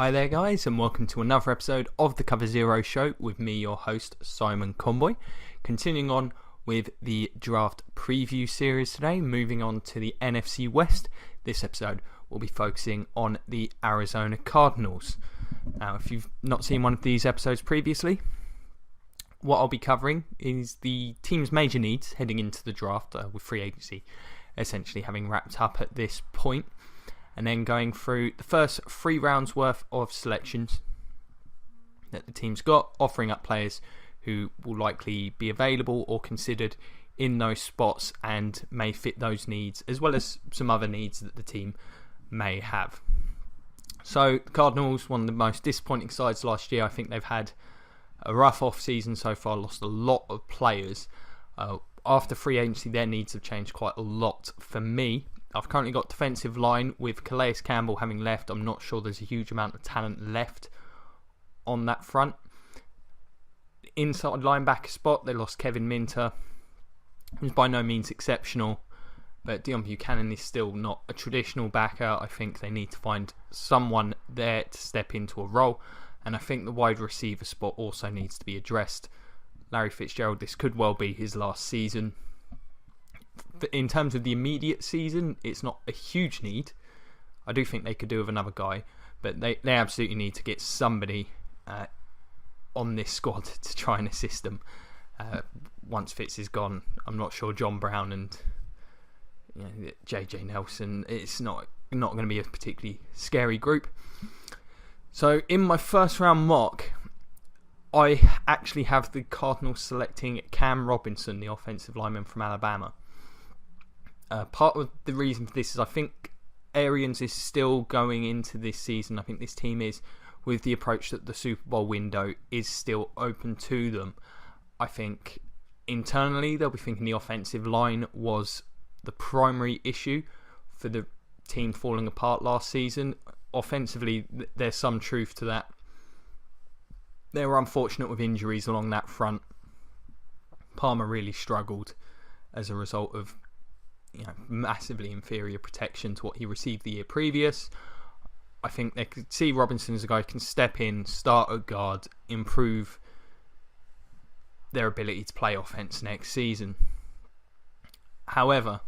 Hi there guys, and welcome to another episode of the Cover Zero Show with me, your host Simon Conboy. Continuing on with the draft preview series today, moving on to the NFC West. This episode will be focusing on the Arizona Cardinals. Now, if you've not seen one of these episodes previously, what I'll be covering is the team's major needs heading into the draft, with free agency essentially having wrapped up at this point. And then going through the first 3 rounds worth of selections that the team's got, offering up players who will likely be available or considered in those spots and may fit those needs, as well as some other needs that the team may have. So the Cardinals, one of the most disappointing sides last year. I think they've had a rough off-season so far, lost a lot of players. After free agency, their needs have changed quite a lot for me. I've currently got defensive line with Calais Campbell having left. I'm not sure there's a huge amount of talent left on that front. Inside linebacker spot, they lost Kevin Minter, who's by no means exceptional, but Dion Buchanan is still not a traditional backer. I think they need to find someone there to step into a role, and I think the wide receiver spot also needs to be addressed. Larry Fitzgerald, this could well be his last season. In terms of the immediate season, it's not a huge need. I do think they could do with another guy, but they absolutely need to get somebody on this squad to try and assist them. Once Fitz is gone, I'm not sure John Brown and JJ Nelson, it's not going to be a particularly scary group. So in my first round mock, I actually have the Cardinals selecting Cam Robinson, the offensive lineman from Alabama. Part of the reason for this is I think Arians is still going into this season. I think this team is with the approach that the Super Bowl window is still open to them. I think internally they'll be thinking the offensive line was the primary issue for the team falling apart last season. Offensively, there's some truth to that. They were unfortunate with injuries along that front. Palmer really struggled as a result of massively inferior protection to what he received the year previous. I think they could see Robinson as a guy who can step in, start at guard, improve their ability to play offense next season. However,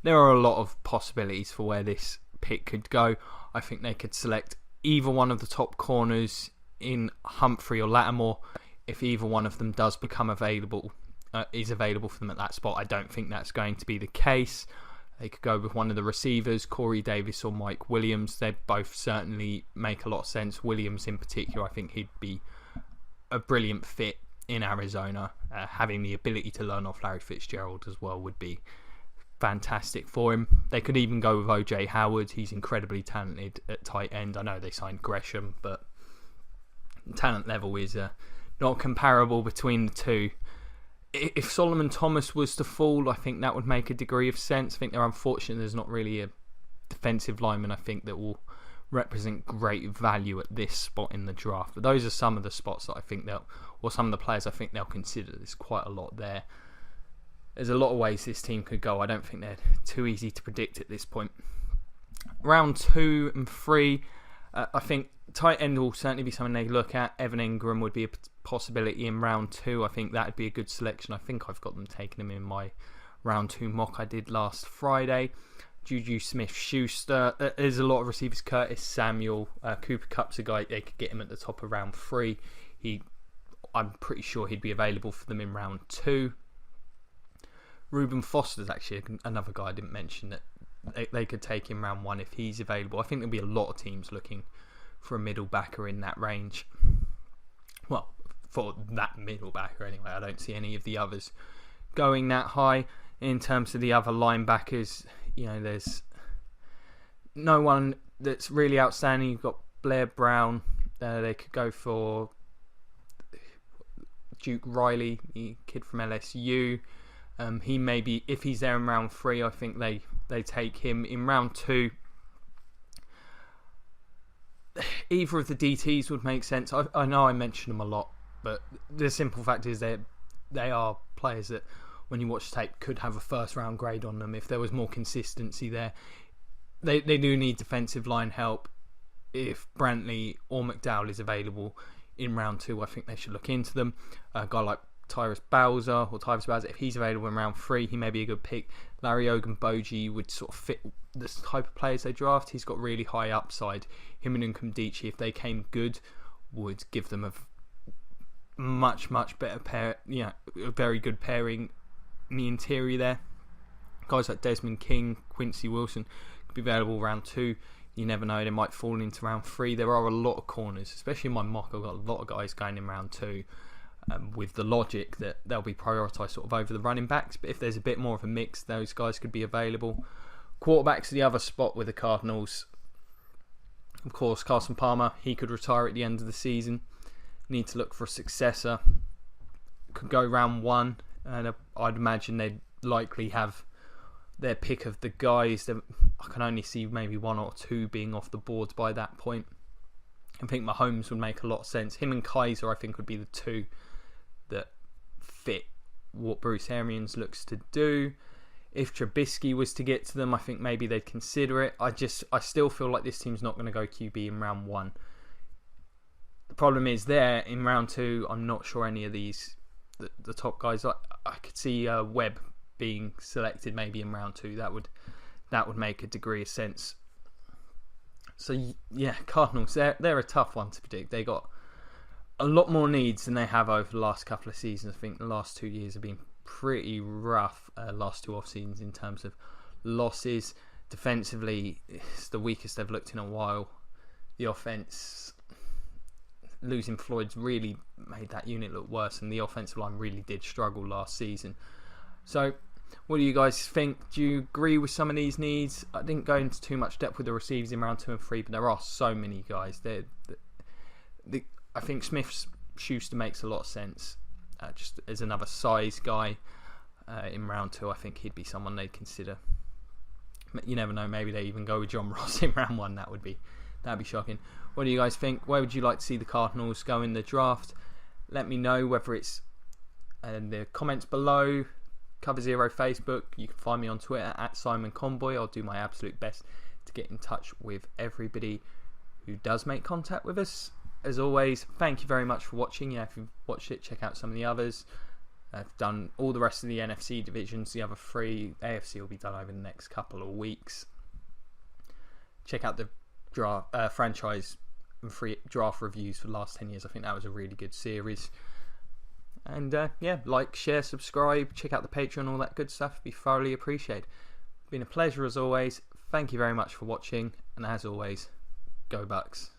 there are a lot of possibilities for where this pick could go. I think they could select either one of the top corners in Humphrey or Lattimore if either one of them does become available. Is available for them at that spot. I don't think that's going to be the case. They could go with one of the receivers, Corey Davis or Mike Williams. They both certainly make a lot of sense. Williams in particular, I think he'd be a brilliant fit in Arizona. Having the ability to learn off Larry Fitzgerald as well would be fantastic for him. They could even go with OJ Howard. He's incredibly talented at tight end. I know they signed Gresham, but talent level is not comparable between the two. If Solomon Thomas was to fall, I think that would make a degree of sense. I think they're unfortunate there's not really a defensive lineman, I think, that will represent great value at this spot in the draft. But those are some of the spots that I think some of the players I think they'll consider. There's quite a lot there. There's a lot of ways this team could go. I don't think they're too easy to predict at this point. Round 2 and 3, I think tight end will certainly be something they look at. Evan Ingram would be a possibility in round 2. I think that would be a good selection. I think I've got them taking him in my round 2 mock I did last Friday. Juju Smith-Schuster. There's a lot of receivers. Curtis Samuel. Cooper Kupp's a guy. They could get him at the top of round 3. I'm pretty sure he'd be available for them in round 2. Reuben Foster's actually another guy I didn't mention that they could take in round 1 if he's available. I think there'll be a lot of teams looking for a middle backer in that range. Well, for that middle backer anyway. I don't see any of the others going that high. In terms of the other linebackers, there's no one that's really outstanding. You've got Blair Brown. They could go for Duke Riley, the kid from LSU. He may be, if he's there in round 3, I think they take him. In round 2, either of the DTs would make sense. I know I mention them a lot, but the simple fact is they are players that, when you watch tape, could have a first round grade on them if there was more consistency there. They do need defensive line help. if Brantley or McDowell is available in round 2, I think they should look into them. A guy like Tyrus Bowser, if he's available in round 3, he may be a good pick. Larry Ogunboji would sort of fit the type of players they draft. He's got really high upside. Him and Nkumdichi, if they came good, would give them a much better pair. A very good pairing in the interior there. Guys like Desmond King, Quincy Wilson could be available round 2. You never know, they might fall into round 3. There are a lot of corners, especially in my mock. I've got a lot of guys going in round 2 with the logic that they'll be prioritised sort of over the running backs. But if there's a bit more of a mix, those guys could be available. Quarterback's the other spot with the Cardinals. Of course, Carson Palmer, he could retire at the end of the season. Need to look for a successor. Could go round 1, and I'd imagine they'd likely have their pick of the guys. I can only see maybe 1 or 2 being off the boards by that point. I think Mahomes would make a lot of sense. Him and Kaiser, I think, would be the 2 that fit what Bruce Arians looks to do. If Trubisky was to get to them, I think maybe they'd consider it. I still feel like this team's not going to go QB in round 1. The problem is there in round 2, I'm not sure any of these, the top guys. I could see Webb being selected maybe in round 2. That would make a degree of sense. So yeah, Cardinals, they're a tough one to predict. They got a lot more needs than they have over the last couple of seasons. I think the last 2 years have been pretty rough. Last 2 off seasons in terms of losses. Defensively, it's the weakest they've looked in a while. The offense, losing Floyd's really made that unit look worse, and the offensive line really did struggle last season. So what do you guys think? Do you agree with some of these needs? I didn't go into too much depth with the receivers in round 2 and 3, but there are so many guys. I think Smith-Schuster makes a lot of sense. Just as another size guy in round 2, I think he'd be someone they'd consider. You never know, maybe they even go with John Ross in round 1. That'd be shocking. What do you guys think? Where would you like to see the Cardinals go in the draft? Let me know, whether it's in the comments below, Cover Zero Facebook. You can find me on Twitter at Simon Conboy. I'll do my absolute best to get in touch with everybody who does make contact with us. As always, thank you very much for watching. If you've watched it, check out some of the others. I've done all the rest of the NFC divisions. The other 3, AFC will be done over the next couple of weeks. Check out the franchise and free draft reviews for the last 10 years. I think that was a really good series. And like, share, subscribe, check out the Patreon, all that good stuff. It'd be thoroughly appreciated. It's been a pleasure as always. Thank you very much for watching. And as always, go Bucks.